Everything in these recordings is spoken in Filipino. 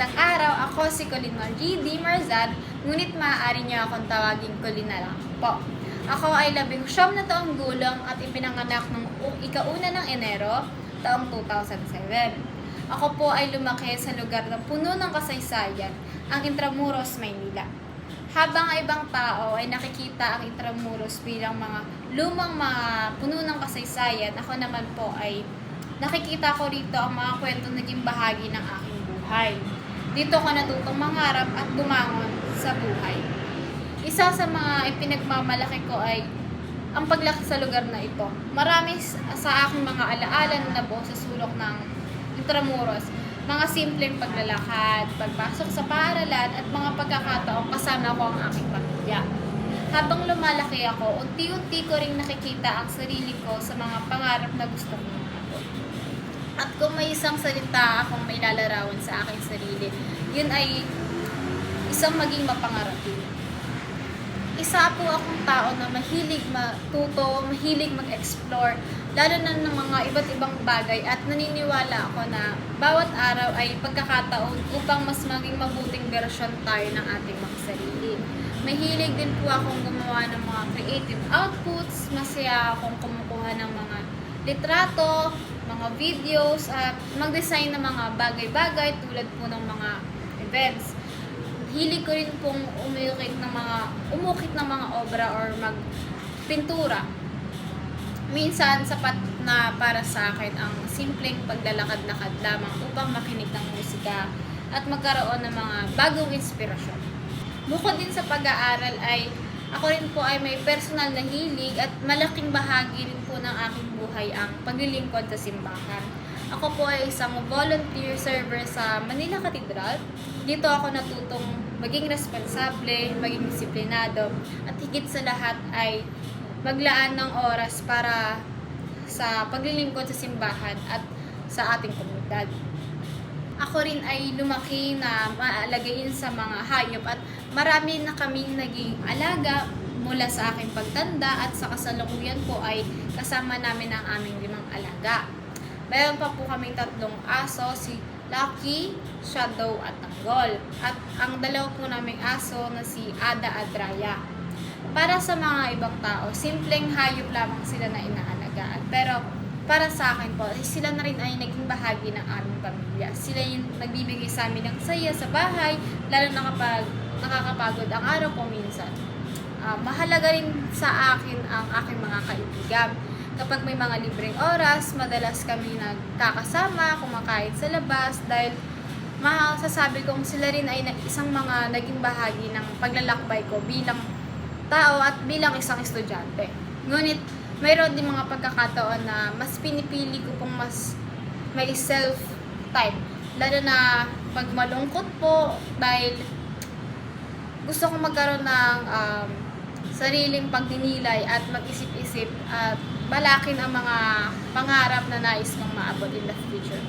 Magandang araw, ako si Colleen Marie D. Marzan, ngunit maaari niyo akong tawagin Colleen na lang po. Ako ay 19 na taong gulang at ipinanganak ng ika-1 ng Enero, taong 2007. Ako po ay lumaki sa lugar ng puno ng kasaysayan, ang Intramuros, Maynila. Habang ang ibang tao ay nakikita ang Intramuros bilang mga lumang mga puno ng kasaysayan, ako naman po ay nakikita ko rito ang mga kwentong naging bahagi ng aking buhay. Dito ko natutong mangarap at bumangon sa buhay. Isa sa mga ipinagmamalaki ko ay ang paglaki sa lugar na ito. Marami sa aking mga alaala na nabuo sa sulok ng Intramuros. Mga simpleng paglalakad, pagpasok sa paaralan at mga pagkakataong kasama ko ang aking pamilya. Habang lumalaki ako, unti-unti ko ring nakikita ang sarili ko sa mga pangarap na gusto kong maabot. At kung may isang salita akong may lalarawan sa aking sarili, yun ay isang maging mapangarapin. Isa po akong tao na mahilig matuto, mahilig mag-explore, lalo na ng mga iba't ibang bagay at naniniwala ako na bawat araw ay pagkakataon upang mas maging mabuting bersyon tayo ng ating mga sarili. Mahilig din po akong gumawa ng mga creative outputs, masaya akong kumukuha ng mga litrato, mga videos at mag-design ng mga bagay-bagay tulad po ng mga events. Hilig ko rin pong umukit ng mga obra or magpintura. Minsan sapat na para sa akin ang simpleng paglalakad-lakad lamang upang makinig ng musika at magkaroon ng mga bagong inspirasyon. Bukod din sa pag-aaral ay ako rin po ay may personal na hilig at malaking bahagi rin po ng aking buhay ang paglilingkod sa simbahan. Ako po ay isang volunteer server sa Manila Cathedral. Dito ako natutong maging responsable, maging disiplinado, at higit sa lahat ay maglaan ng oras para sa paglilingkod sa simbahan at sa ating komunidad. Ako rin ay lumaki na maalagain sa mga hayop at marami na kaming naging alaga mula sa aking pagtanda at sa kasalukuyan po ay kasama namin ang aming 5 alaga. Mayroon pa po kaming 3 aso, si Lucky, Shadow at Tanggol. At ang 2 po naming aso na si Ada at Raya. Para sa mga ibang tao, simpleng hayop lamang sila na inaalagaan. Pero para sa akin po, sila na rin ay naging bahagi ng aming pamilya. Sila yung nagbibigay sa amin ng saya sa bahay, lalo na kapag nakakapagod ang araw po minsan. Mahalaga rin sa akin ang aking mga kaibigan. Kapag may mga libreng oras, madalas kami nagkakasama, kumakain sa labas dahil masasabi kong sila rin ay isang mga naging bahagi ng paglalakbay ko bilang tao at bilang isang estudyante. Ngunit mayroon din mga pagkakataon na mas pinipili ko pong mas may self-time. Lalo na pag malungkot po dahil gusto kong magkaroon ng sariling pagdinilay at mag-isip-isip at balakin ang mga pangarap na nais kong maabot in the future.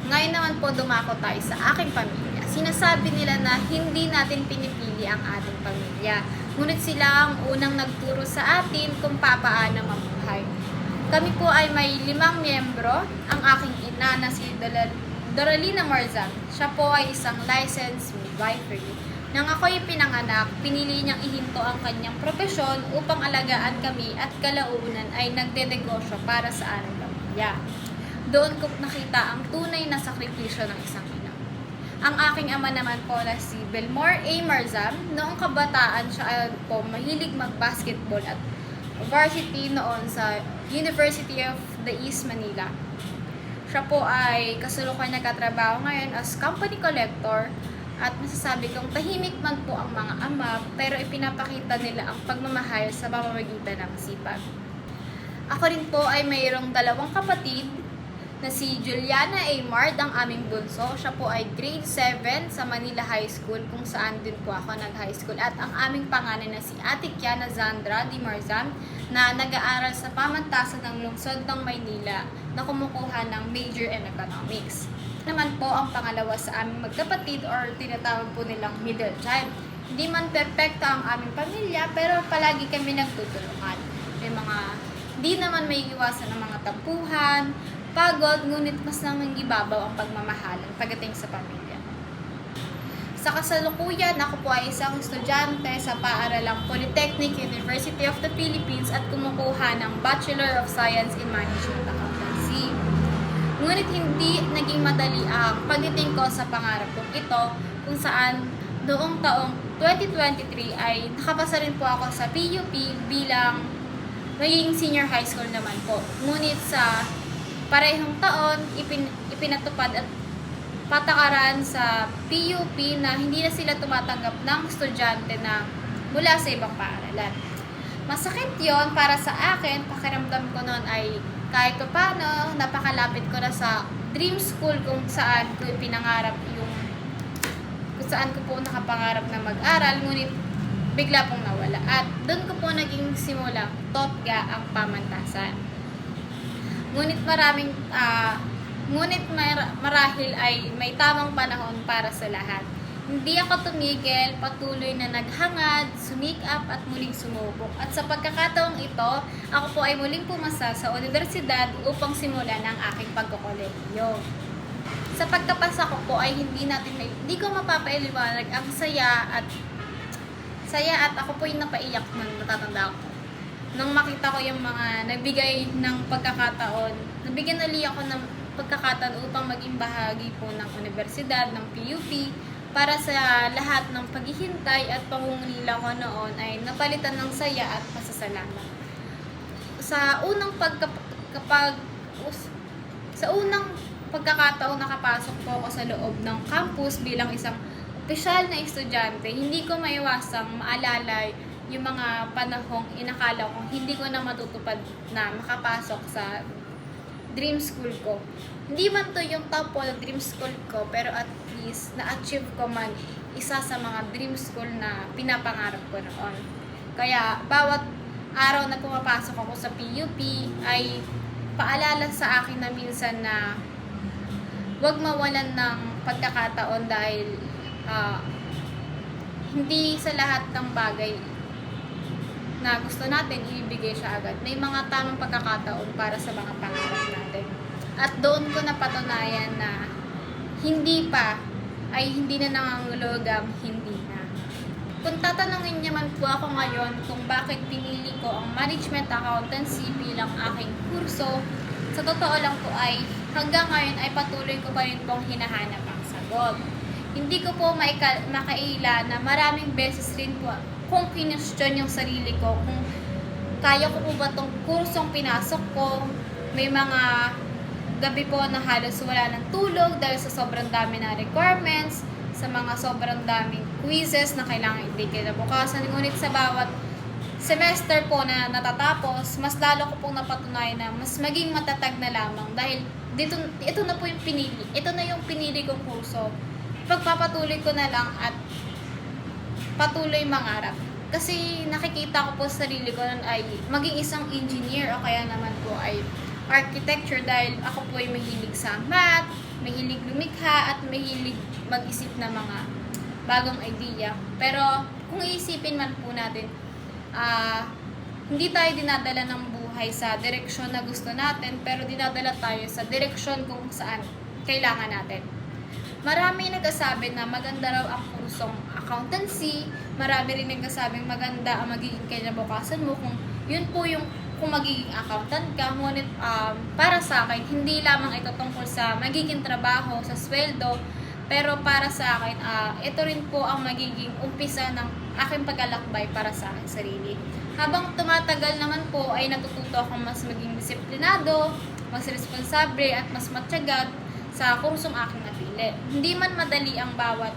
Ngayon naman po dumako tayo sa aking pamilya. Sinasabi nila na hindi natin pinipili ang ating pamilya, ngunit sila ang unang nagturo sa atin kung papaano mabuhay. Kami po ay may 5 miyembro. Ang aking ina na si Doralina Marzan. Siya po ay isang licensed midwifery. Nang ako'y pinanganak, pinili niyang ihinto ang kanyang propesyon upang alagaan kami at kalaunan ay nagdedegosyo para sa aming pamilya. Doon ko nakita ang tunay na sakripisyo ng isang ina. Ang aking ama naman po na si Belmore A. Marzan, noong kabataan siya po mahilig mag-basketball at varsity noon sa University of the East Manila. Siya po ay kasalukuyan nagkatrabaho ngayon as company collector. At masasabi kong tahimik man po ang mga ama, pero ipinapakita nila ang pagmamahal sa pamamagitan ng sipag. Ako rin po ay mayroong 2 kapatid na si Juliana A. Mard, ang aming bunso. Siya po ay grade 7 sa Manila High School, kung saan din po ako nag-high school. At ang aming panganay na si Ate Kiana Zandra Di Marzan, na nag-aaral sa pamantasan ng lungsod ng Maynila na kumukuha ng major in economics. Naman po ang pangalawa sa aming magkapatid or tinatawag po nilang middle child. Hindi man perpekto ang aming pamilya, pero palagi kami nagtutulungan. May mga di naman may iwasan ng mga tampuhan, Pagod, ngunit mas nangingibabaw ang pagmamahalan pagdating sa pamilya. Sa kasalukuyan, ako po ay isang estudyante sa paaralang Polytechnic University of the Philippines at kumukuha ng Bachelor of Science in Management Accountancy. Ngunit hindi naging madali ang pagdating ko sa pangarap kong ito, kung saan noong taong 2023 ay nakapasa rin po ako sa PUP bilang magiging senior high school naman po. Ngunit sa parehong taon, ipinatupad at patakaran sa PUP na hindi na sila tumatanggap ng estudyante na mula sa ibang paaralan. Masakit yon para sa akin. Pakiramdam ko noon ay kahit pa paano, napakalapit ko na sa dream school kung saan ko pinangarap kung saan ko po nakapangarap na mag-aral, ngunit bigla pong nawala. At doon ko po naging simulang TOTGA ang pamantasan. Ngunit marahil ay may tamang panahon para sa lahat. Hindi ako tumigil, patuloy na naghangad, sumikap at muling sumubok. At sa pagkakataong ito, ako po ay muling pumasa sa universidad upang simulan ang aking pagkokolehiyo. Sa pagkapasa ko po ay hindi ko mapapailiwanag ang saya at ako po yung napaiyak nung natatanda ko. Nung makita ko yung mga nagbigay ng pagkakataon, nabigyan ulit ako ng pagkakataon upang maging bahagi po ng universidad, ng PUP, para sa lahat ng paghihintay at pangungulila ko noon ay napalitan ng saya at pasasalamat. Sa unang pagkakataon nakapasok po ako sa loob ng campus bilang isang opisyal na estudyante, hindi ko maiwasang maalala yung mga panahong inakala ko hindi ko na matutupad na makapasok sa dream school ko. Hindi man to yung top na dream school ko, pero at least na-achieve ko man isa sa mga dream school na pinapangarap ko noon. Kaya bawat araw na pumapasok ako sa PUP ay paalala sa akin na minsan na huwag mawalan ng pagkakataon dahil hindi sa lahat ng bagay na gusto natin, ibibigay siya agad. May mga tamang pagkakataon para sa mga pangarap natin. At doon ko napatunayan na hindi na nangangulugam, hindi na. Kung tatanungin naman po ako ngayon kung bakit pinili ko ang Management Accountancy bilang aking kurso, sa totoo lang po ay hanggang ngayon ay patuloy ko pa rin pong hinahanap ang sagot. Hindi ko po makaila na maraming beses rin po kung kinestyon yung sarili ko, kung kaya ko po ba itong kursong pinasok ko. May mga gabi po na halos wala ng tulog dahil sa sobrang dami na requirements, sa mga sobrang daming quizzes na kailangan kinabukasan. Ngunit sa bawat semester po na natatapos, mas lalo ko pong napatunayan na mas maging matatag na lamang dahil ito na po yung pinili. Ito na yung pinili kong kurso. Pagpapatuloy ko na lang at patuloy mangarap. Kasi nakikita ko po sa sarili ko nun ay maging isang engineer o kaya naman po ay architecture dahil ako po ay mahilig sa math, mahilig lumikha at mahilig mag-isip ng mga bagong idea. Pero kung iisipin man po natin, hindi tayo dinadala ng buhay sa direksyon na gusto natin, pero dinadala tayo sa direksyon kung saan kailangan natin. Marami nagsasabi na maganda raw ang kursong accountancy, marami rin nagsasabing maganda ang magiging kinabukasan mo kung yun po yung kung magiging accountant ka. Ngunit para sa akin, hindi lamang ito tungkol sa magiging trabaho, sa sweldo, pero para sa akin, ito rin po ang magiging umpisa ng aking paglalakbay para sa aking sarili. Habang tumatagal naman po ay natututo akong mas maging disiplinado, mas responsable at mas matyaga sa kursong aking napili. Hindi man madali ang bawat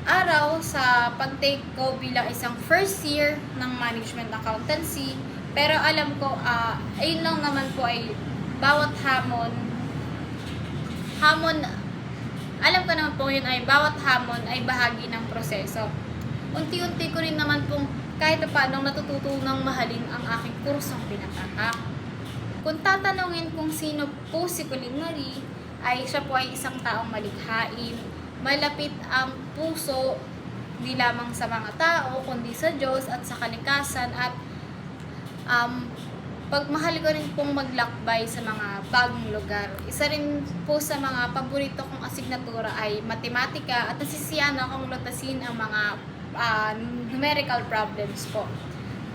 araw sa pag-take ko bilang isang first year ng management accountancy, pero alam ko, ayun lang naman po ay bawat alam ko naman po yun ay bawat hamon ay bahagi ng proseso. Unti-unti ko rin naman pong kahit paano natututunang mahalin ang aking kursong pinatahak. Kung tatanungin kung sino po si Colleen Marie, ay siya po ay isang taong malikhain, malapit ang puso, di lamang sa mga tao, kundi sa Diyos at sa kalikasan, at Mahal ko rin pong maglakbay sa mga bagong lugar. Isa rin po sa mga paborito kong asignatura ay matematika at nasisiyahan akong lutasin ang mga numerical problems po.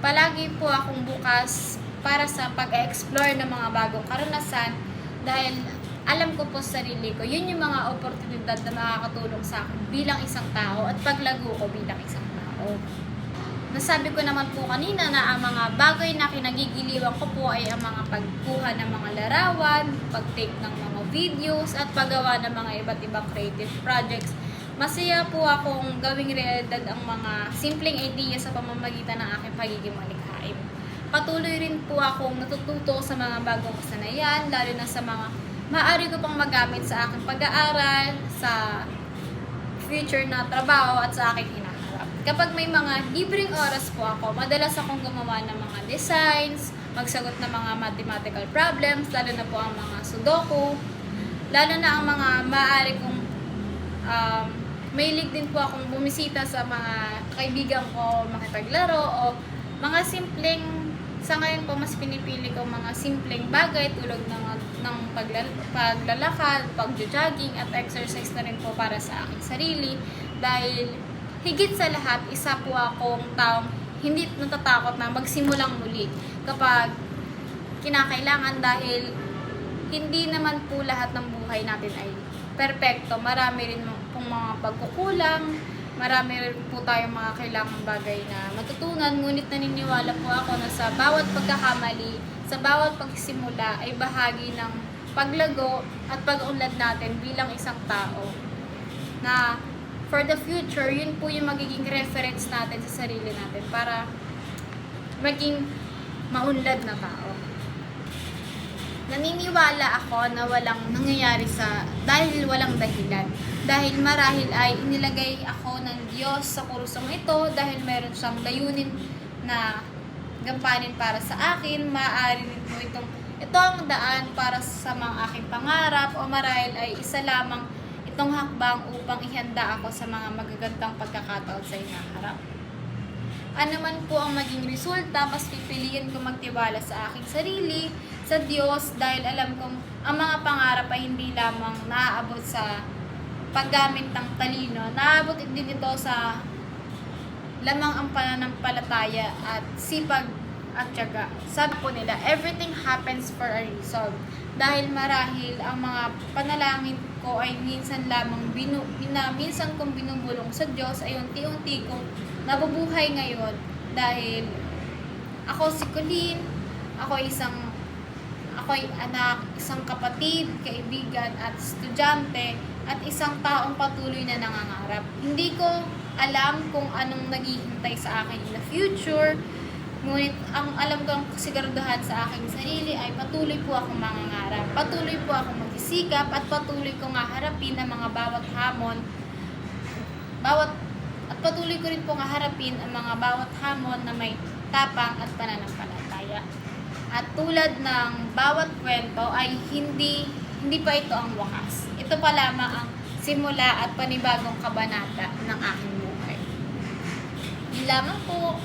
Palagi po akong bukas para sa pag-explore ng mga bagong karanasan dahil alam ko po sa sarili ko, yun yung mga oportunidad na makakatulong sa akin bilang isang tao at paglago ko bilang isang tao. Nasabi ko naman po kanina na ang mga bagay na kinagigiliwan ko po ay ang mga pagkuha ng mga larawan, pag-take ng mga videos, at paggawa ng mga iba't ibang creative projects. Masaya po akong gawing realidad ang mga simpleng ideya sa pamamagitan ng aking pagiging malikhain. Patuloy rin po akong natututo sa mga bagong kasanayan, lalo na sa mga maaari ko pang magamit sa aking pag-aaral, sa future na trabaho at sa aking hinaharap. Kapag may mga libreng oras po ako, madalas akong gumawa ng mga designs, magsagot ng mga mathematical problems, lalo na po ang mga sudoku, lalo na ang mga maaari kong mahilig din po akong bumisita sa mga kaibigan ko, makipaglaro o mga simpleng, sa ngayon po mas pinipili ko mga simpleng bagay tulad ng paglalakad, pag-jogging at exercise na rin po para sa aking sarili dahil higit sa lahat, isa po akong taong hindi natatakot na magsimulang muli kapag kinakailangan dahil hindi naman po lahat ng buhay natin ay perpekto. Marami rin pong mga pagkukulang, marami rin po tayong mga kailangang bagay na matutunan, ngunit naniniwala po ako na sa bawat pagkakamali, sa bawat pagsimula ay bahagi ng paglago at pag-unlad natin bilang isang tao na for the future, yun po yung magiging reference natin sa sarili natin para maging maunlad na tao. Naniniwala ako na walang nangyayari dahil walang dahilan. Dahil marahil ay inilagay ako ng Diyos sa kurusong ito dahil meron siyang layunin na gampanin para sa akin. Maaari rin po ito ang daan para sa mga aking pangarap o marahil ay isa lamang itong hakbang upang ihanda ako sa mga magagandang pagkakataon sa hinaharap. Ano man po ang maging resulta, mas pipiliin ko magtiwala sa aking sarili, sa Diyos, dahil alam kong ang mga pangarap ay hindi lamang naaabot sa paggamit ng talino, naaabot din ito sa lamang ang pananampalataya at sipag at tiyaga. Sabi po nila, everything happens for a reason. Dahil marahil ang mga panalangin ko ay minsan lamang minsan kong binubulong sa Diyos ay unti-unti kong nabubuhay ngayon dahil ako si Colleen, ako ay anak, isang kapatid, kaibigan at estudyante at isang taong patuloy na nangangarap. Hindi ko alam kung anong naghihintay sa akin in the future, ngunit ang alam kong kasiguraduhan sa aking sarili ay patuloy po akong mangangarap. Patuloy po akong magsisikap at patuloy kong haharapin ang mga bawat hamon. At patuloy ko rin pong haharapin ang mga bawat hamon na may tapang at pananampalataya. At tulad ng bawat kwento ay hindi pa ito ang wakas. Ito pa lamang ang simula at panibagong kabanata ng aking buhay. Yun lamang po.